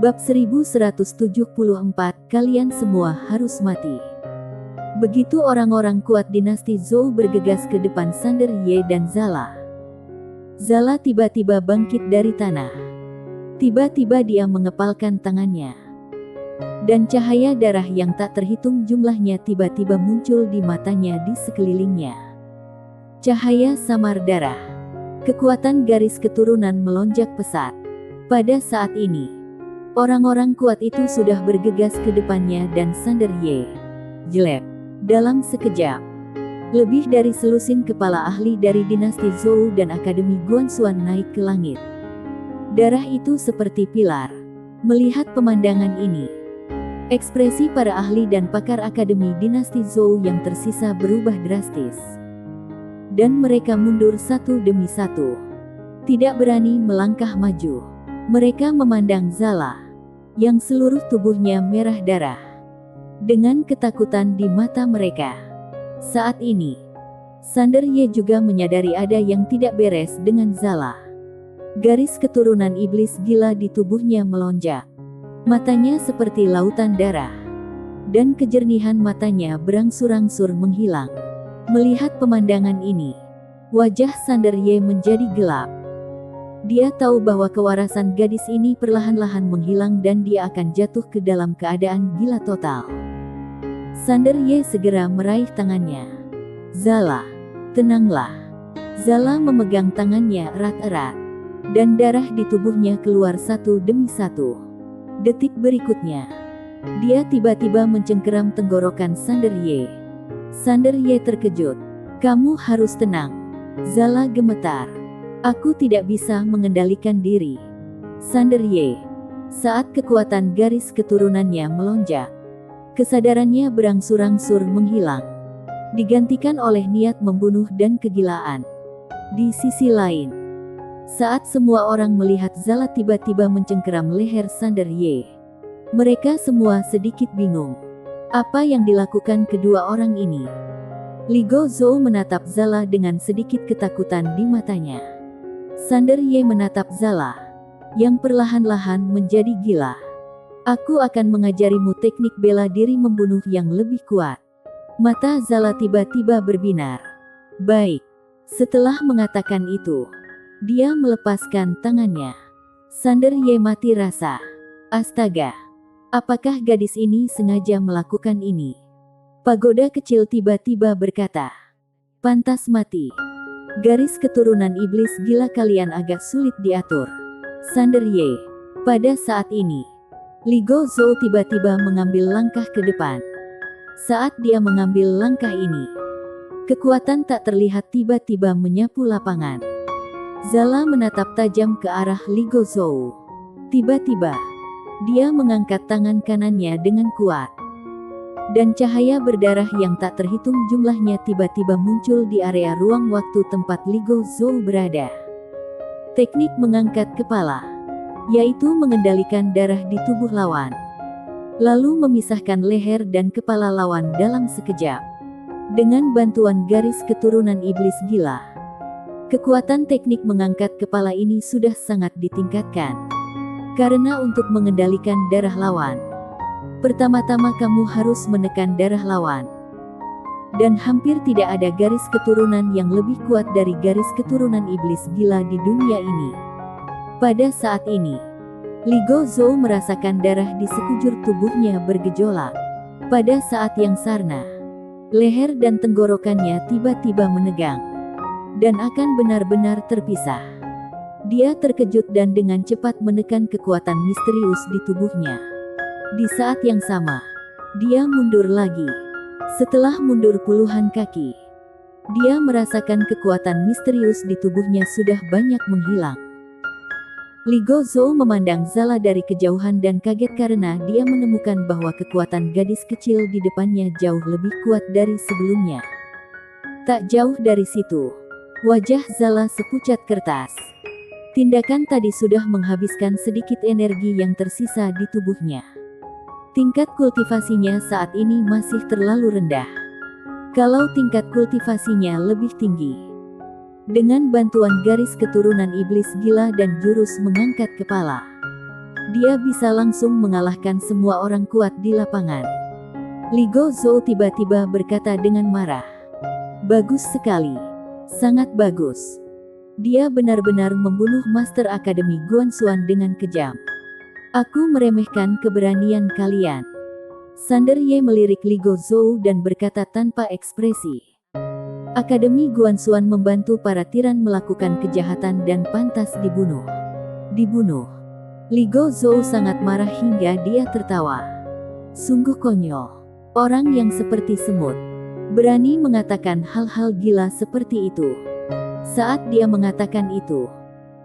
Bab 1174, kalian semua harus mati. Begitu orang-orang kuat dinasti Zhou bergegas ke depan Sander Ye dan Zala. Zala tiba-tiba bangkit dari tanah. Tiba-tiba dia mengepalkan tangannya. Dan cahaya darah yang tak terhitung jumlahnya tiba-tiba muncul di matanya di sekelilingnya. Cahaya samar darah. Kekuatan garis keturunan melonjak pesat. Pada saat ini, orang-orang kuat itu sudah bergegas ke depannya dan Sander Ye jelek. Dalam sekejap, lebih dari selusin kepala ahli dari dinasti Zhou dan Akademi Guanxuan naik ke langit. Darah itu seperti pilar. Melihat pemandangan ini, ekspresi para ahli dan pakar Akademi dinasti Zhou yang tersisa berubah drastis. Dan mereka mundur satu demi satu. Tidak berani melangkah maju. Mereka memandang Zala, yang seluruh tubuhnya merah darah. Dengan ketakutan di mata mereka. Saat ini, Sander Ye juga menyadari ada yang tidak beres dengan Zala. Garis keturunan iblis gila di tubuhnya melonjak. Matanya seperti lautan darah. Dan kejernihan matanya berangsur-angsur menghilang. Melihat pemandangan ini, wajah Sander Ye menjadi gelap. Dia tahu bahwa kewarasan gadis ini perlahan-lahan menghilang dan dia akan jatuh ke dalam keadaan gila total. Sander Ye segera meraih tangannya. Zala, tenanglah. Zala memegang tangannya erat-erat. Dan darah di tubuhnya keluar satu demi satu. Detik berikutnya, dia tiba-tiba mencengkeram tenggorokan Sander Ye. Sander Ye terkejut. Kamu harus tenang. Zala gemetar. Aku tidak bisa mengendalikan diri. Sander Ye. Saat kekuatan garis keturunannya melonjak, kesadarannya berangsur-angsur menghilang. Digantikan oleh niat membunuh dan kegilaan. Di sisi lain, saat semua orang melihat Zala tiba-tiba mencengkeram leher Sander Ye, mereka semua sedikit bingung. Apa yang dilakukan kedua orang ini? Li Gozhou menatap Zala dengan sedikit ketakutan di matanya. Sander Ye menatap Zala, yang perlahan-lahan menjadi gila. Aku akan mengajarimu teknik bela diri membunuh yang lebih kuat. Mata Zala tiba-tiba berbinar. Baik. Setelah mengatakan itu, dia melepaskan tangannya. Sander Ye mati rasa. Astaga. Apakah gadis ini sengaja melakukan ini? Pagoda kecil tiba-tiba berkata, pantas mati. Garis keturunan iblis gila kalian agak sulit diatur. Sander Ye. Pada saat ini, Li Gozhou tiba-tiba mengambil langkah ke depan. Saat dia mengambil langkah ini, kekuatan tak terlihat tiba-tiba menyapu lapangan. Zala menatap tajam ke arah Li Gozhou. Tiba-tiba, dia mengangkat tangan kanannya dengan kuat. Dan cahaya berdarah yang tak terhitung jumlahnya tiba-tiba muncul di area ruang waktu tempat Li Gozhou berada. Teknik mengangkat kepala, yaitu mengendalikan darah di tubuh lawan. Lalu memisahkan leher dan kepala lawan dalam sekejap. Dengan bantuan garis keturunan iblis gila, kekuatan teknik mengangkat kepala ini sudah sangat ditingkatkan. Karena untuk mengendalikan darah lawan, pertama-tama kamu harus menekan darah lawan. Dan hampir tidak ada garis keturunan yang lebih kuat dari garis keturunan iblis gila di dunia ini. Pada saat ini, Li Gozhou merasakan darah di sekujur tubuhnya bergejolak. Pada saat yang sama, leher dan tenggorokannya tiba-tiba menegang. Dan akan benar-benar terpisah. Dia terkejut dan dengan cepat menekan kekuatan misterius di tubuhnya. Di saat yang sama, dia mundur lagi. Setelah mundur puluhan kaki, dia merasakan kekuatan misterius di tubuhnya sudah banyak menghilang. Li Gozhou memandang Zala dari kejauhan dan kaget karena dia menemukan bahwa kekuatan gadis kecil di depannya jauh lebih kuat dari sebelumnya. Tak jauh dari situ, wajah Zala sepucat kertas. Tindakan tadi sudah menghabiskan sedikit energi yang tersisa di tubuhnya. Tingkat kultivasinya saat ini masih terlalu rendah. Kalau tingkat kultivasinya lebih tinggi, dengan bantuan garis keturunan iblis gila dan jurus mengangkat kepala, Dia bisa langsung mengalahkan semua orang kuat di lapangan. Li Gozhou tiba-tiba berkata dengan marah. Bagus sekali. Sangat bagus. Dia benar-benar membunuh Master Akademi Guanxuan dengan kejam. Aku meremehkan keberanian kalian. Sander Ye melirik Li Gozhou dan berkata tanpa ekspresi. Akademi Guanxuan membantu para tiran melakukan kejahatan dan pantas dibunuh. Dibunuh. Li Gozhou sangat marah hingga dia tertawa. Sungguh konyol. Orang yang seperti semut berani mengatakan hal-hal gila seperti itu. Saat dia mengatakan itu,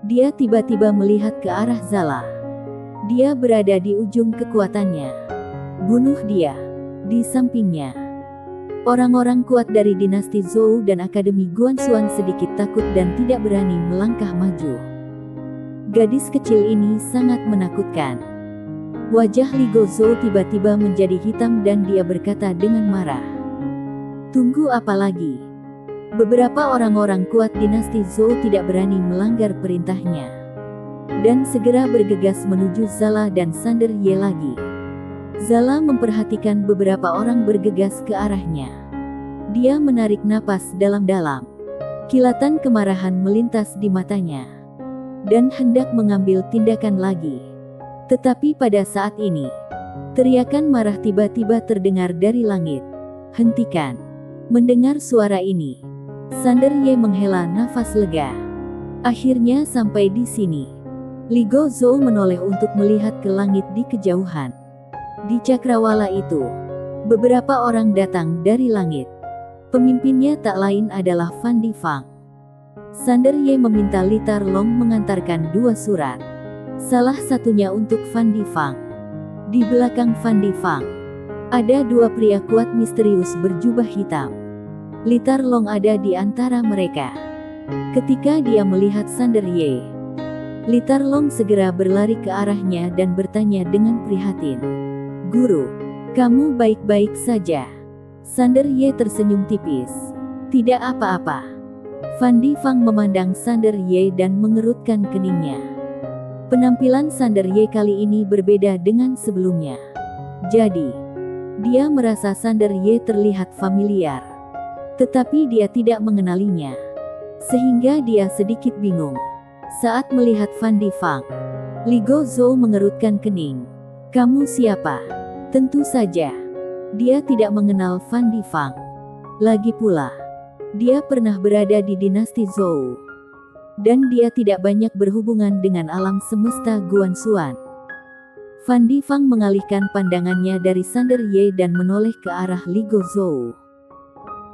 dia tiba-tiba melihat ke arah Zala. Dia berada di ujung kekuatannya. Bunuh dia. Di sampingnya, orang-orang kuat dari dinasti Zhou dan Akademi Guanxuan sedikit takut dan tidak berani melangkah maju. Gadis kecil ini sangat menakutkan. Wajah Li Gozhou tiba-tiba menjadi hitam dan dia berkata dengan marah. Tunggu apa lagi? Beberapa orang-orang kuat dinasti Zhou tidak berani melanggar perintahnya. Dan segera bergegas menuju Zala dan Sander Ye lagi. Zala memperhatikan beberapa orang bergegas ke arahnya. Dia menarik napas dalam-dalam. Kilatan kemarahan melintas di matanya. Dan hendak mengambil tindakan lagi. Tetapi pada saat ini, teriakan marah tiba-tiba terdengar dari langit. Hentikan. Mendengar suara ini, Sander Ye menghela nafas lega. Akhirnya sampai di sini. Li Gozhou menoleh untuk melihat ke langit di kejauhan. Di cakrawala itu, beberapa orang datang dari langit. Pemimpinnya tak lain adalah Fan Difang. Sander Ye meminta Li Tarlong mengantarkan 2 surat. Salah satunya untuk Fan Difang. Di belakang Fan Difang, ada 2 pria kuat misterius berjubah hitam. Li Tarlong ada di antara mereka. Ketika dia melihat Sander Ye, Li Tarlong segera berlari ke arahnya dan bertanya dengan prihatin. Guru, kamu baik-baik saja? Sander Ye tersenyum tipis. Tidak apa-apa. Fan Difang memandang Sander Ye dan mengerutkan keningnya. Penampilan Sander Ye kali ini berbeda dengan sebelumnya. Jadi, dia merasa Sander Ye terlihat familiar. Tetapi dia tidak mengenalinya. Sehingga dia sedikit bingung. Saat melihat Fan Difang, Li Gozhou mengerutkan kening. Kamu siapa? Tentu saja, dia tidak mengenal Fan Difang. Lagi pula, dia pernah berada di dinasti Zhou. Dan dia tidak banyak berhubungan dengan alam semesta Guanxuan. Fan Difang mengalihkan pandangannya dari Sander Ye dan menoleh ke arah Li Gozhou.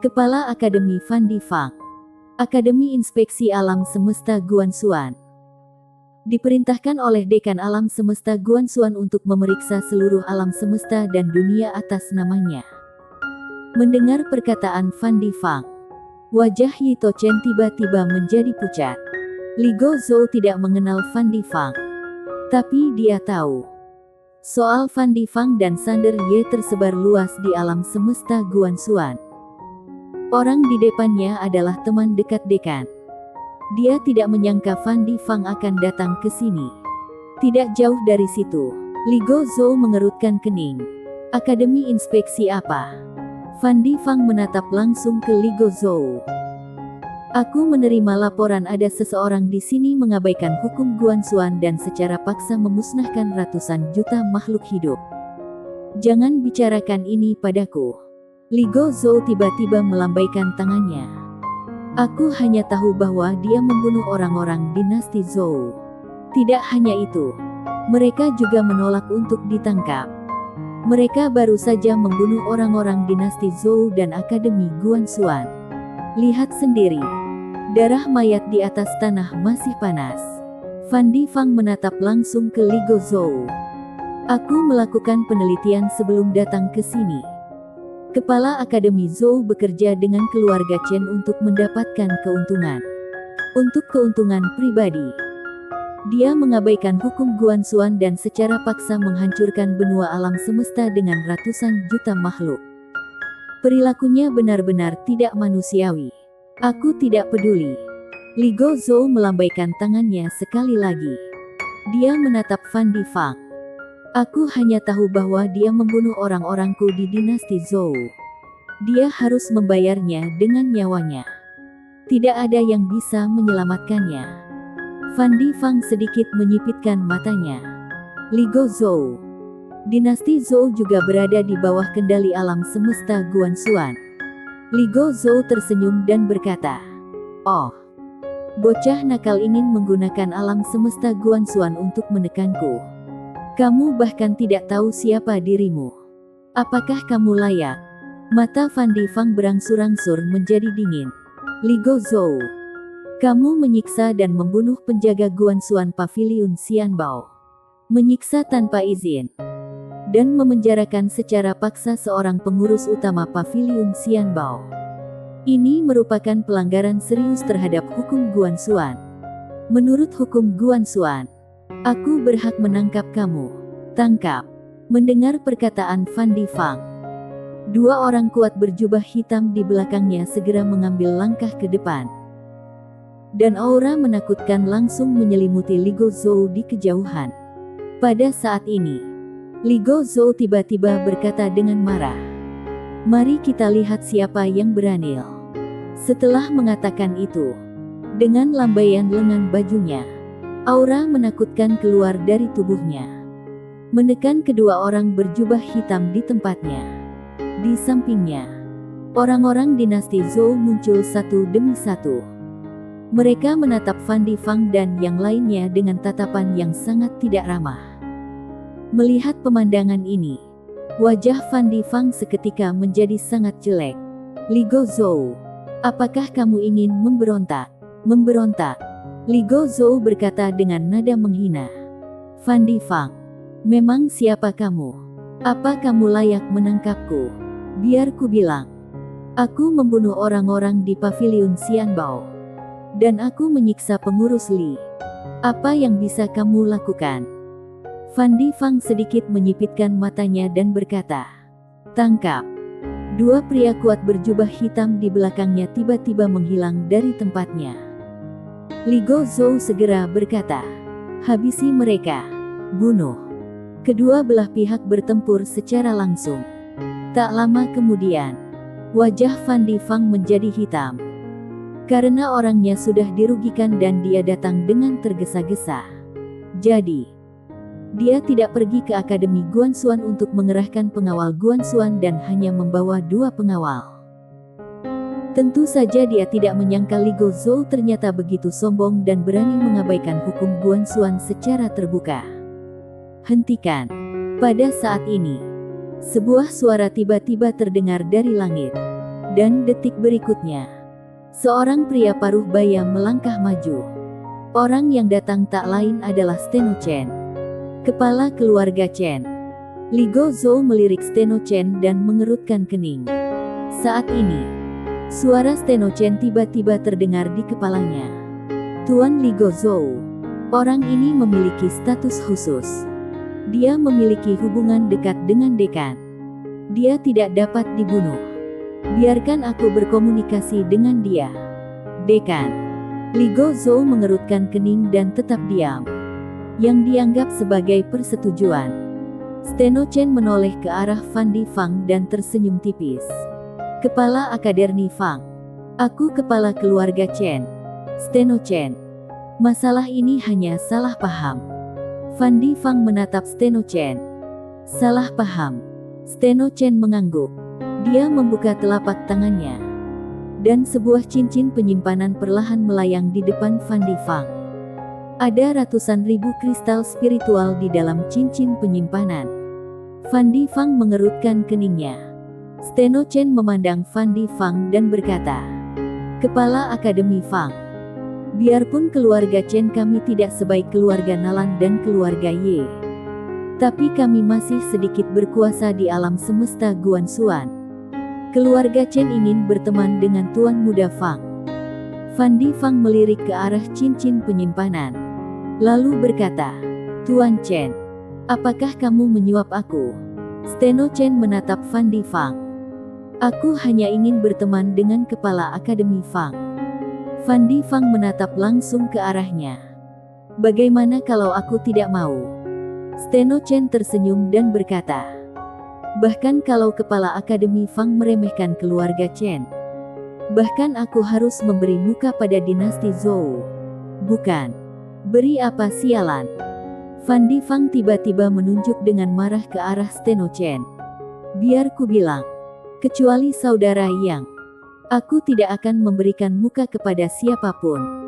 Kepala Akademi Fan Difang. Akademi Inspeksi Alam Semesta Guanxuan. Diperintahkan oleh Dekan Alam Semesta Guanxuan untuk memeriksa seluruh alam semesta dan dunia atas namanya. Mendengar perkataan Fan Difang, wajah Yi Tochen tiba-tiba menjadi pucat. Li Gozhou tidak mengenal Fan Difang. Tapi dia tahu. Soal Fan Difang dan Sander Ye tersebar luas di alam semesta Guanxuan. Orang di depannya adalah teman dekat dekan. Dia tidak menyangka Fan Difang akan datang ke sini. Tidak jauh dari situ, Li Gozhou mengerutkan kening. Akademi inspeksi apa? Fan Difang menatap langsung ke Li Gozhou. Aku menerima laporan ada seseorang di sini mengabaikan hukum Guanxuan dan secara paksa memusnahkan ratusan juta makhluk hidup. Jangan bicarakan ini padaku. Li Gozhou tiba-tiba melambaikan tangannya. Aku hanya tahu bahwa dia membunuh orang-orang dinasti Zhou. Tidak hanya itu, mereka juga menolak untuk ditangkap. Mereka baru saja membunuh orang-orang dinasti Zhou dan Akademi Guanxuan. Lihat sendiri, darah mayat di atas tanah masih panas. Fan Difang menatap langsung ke Li Gozhou. Aku melakukan penelitian sebelum datang ke sini. Kepala Akademi Zhou bekerja dengan keluarga Chen untuk mendapatkan keuntungan. Untuk keuntungan pribadi, dia mengabaikan hukum Guanxuan dan secara paksa menghancurkan benua alam semesta dengan ratusan juta makhluk. Perilakunya benar-benar tidak manusiawi. Aku tidak peduli. Li Gozhou melambaikan tangannya sekali lagi. Dia menatap Fan Difang. Aku hanya tahu bahwa dia membunuh orang-orangku di dinasti Zhou. Dia harus membayarnya dengan nyawanya. Tidak ada yang bisa menyelamatkannya. Fan Difang sedikit menyipitkan matanya. Ligo Zhou. Dinasti Zhou juga berada di bawah kendali alam semesta Guanxuan. Ligo Zhou tersenyum dan berkata, "Oh, bocah nakal ingin menggunakan alam semesta Guanxuan untuk menekanku. Kamu bahkan tidak tahu siapa dirimu. Apakah kamu layak?" Mata Fan Difang berangsur-angsur menjadi dingin. "Ligo Zhou, kamu menyiksa dan membunuh penjaga Guanxuan Paviliun Xianbao. Menyiksa tanpa izin. Dan memenjarakan secara paksa seorang pengurus utama Paviliun Xianbao. Ini merupakan pelanggaran serius terhadap hukum Guanxuan. Menurut hukum Guanxuan, aku berhak menangkap kamu. Tangkap." Mendengar perkataan Fan Difang, dua orang kuat berjubah hitam di belakangnya segera mengambil langkah ke depan. Dan aura menakutkan langsung menyelimuti Ligo Zhou di kejauhan. Pada saat ini, Ligo Zhou tiba-tiba berkata dengan marah, "Mari kita lihat siapa yang berani." Setelah mengatakan itu, dengan lambaian lengan bajunya, aura menakutkan keluar dari tubuhnya, menekan kedua orang berjubah hitam di tempatnya. Di sampingnya, orang-orang dinasti Zhou muncul satu demi satu. Mereka menatap Fan Difang dan yang lainnya dengan tatapan yang sangat tidak ramah. Melihat pemandangan ini, wajah Fan Difang seketika menjadi sangat jelek. "Ligo Zhou, apakah kamu ingin memberontak?" "Memberontak?" Ligo Zhou berkata dengan nada menghina. "Fan Difang, memang siapa kamu? Apa kamu layak menangkapku? Biar ku bilang, aku membunuh orang-orang di Paviliun Xianbao. Dan aku menyiksa pengurus Li. Apa yang bisa kamu lakukan?" Fan Difang sedikit menyipitkan matanya dan berkata, "Tangkap." Dua pria kuat berjubah hitam di belakangnya tiba-tiba menghilang dari tempatnya. Ligo Zhou segera berkata, "Habisi mereka. Bunuh." Kedua belah pihak bertempur secara langsung. Tak lama kemudian, wajah Fan Difang menjadi hitam. Karena orangnya sudah dirugikan dan dia datang dengan tergesa-gesa. Jadi, dia tidak pergi ke Akademi Guanxuan untuk mengerahkan pengawal Guanxuan dan hanya membawa dua pengawal. Tentu saja dia tidak menyangka Ligo Zhou ternyata begitu sombong dan berani mengabaikan hukum Guanxuan secara terbuka. "Hentikan." Pada saat ini, sebuah suara tiba-tiba terdengar dari langit. Dan detik berikutnya, seorang pria paruh baya melangkah maju. Orang yang datang tak lain adalah Steno Chen, kepala keluarga Chen. Ligo Zhou melirik Steno Chen dan mengerutkan kening. Saat ini, suara Steno Chen tiba-tiba terdengar di kepalanya. "Tuan Ligo Zhou, orang ini memiliki status khusus. Dia memiliki hubungan dekat dengan dekan. Dia tidak dapat dibunuh. Biarkan aku berkomunikasi dengan dia." "Dekan." Ligo Zhou mengerutkan kening dan tetap diam. Yang dianggap sebagai persetujuan. Steno Chen menoleh ke arah Fan Difang dan tersenyum tipis. "Kepala Akademi Fang. Aku kepala keluarga Chen." "Steno Chen, masalah ini hanya salah paham." Fan Difang menatap Steno Chen. "Salah paham?" Steno Chen mengangguk. Dia membuka telapak tangannya. Dan sebuah cincin penyimpanan perlahan melayang di depan Fan Difang. Ada ratusan ribu kristal spiritual di dalam cincin penyimpanan. Fan Difang mengerutkan keningnya. Steno Chen memandang Fan Difang dan berkata, "Kepala Akademi Fang, biarpun keluarga Chen kami tidak sebaik keluarga Nalan dan keluarga Ye, tapi kami masih sedikit berkuasa di alam semesta Guanxuan. Keluarga Chen ingin berteman dengan Tuan Muda Fang." Fan Difang melirik ke arah cincin penyimpanan, lalu berkata, "Tuan Chen, apakah kamu menyuap aku?" Steno Chen menatap Fan Difang. "Aku hanya ingin berteman dengan kepala Akademi Fang." Fan Difang menatap langsung ke arahnya. Bagaimana kalau aku tidak mau? Steno Chen tersenyum dan berkata, bahkan kalau kepala Akademi Fang meremehkan keluarga Chen, bahkan aku harus memberi muka pada dinasti Zhou. Bukan. Beri apa sialan? Fan Difang tiba-tiba menunjuk dengan marah ke arah Steno Chen. Biar ku bilang, kecuali saudara Yang, aku tidak akan memberikan muka kepada siapapun.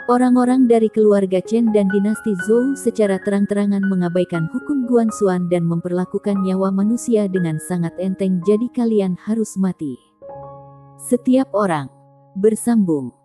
Orang-orang dari keluarga Chen dan dinasti Zhou secara terang-terangan mengabaikan hukum Guanxuan dan memperlakukan nyawa manusia dengan sangat enteng, jadi kalian harus mati. Setiap orang. Bersambung.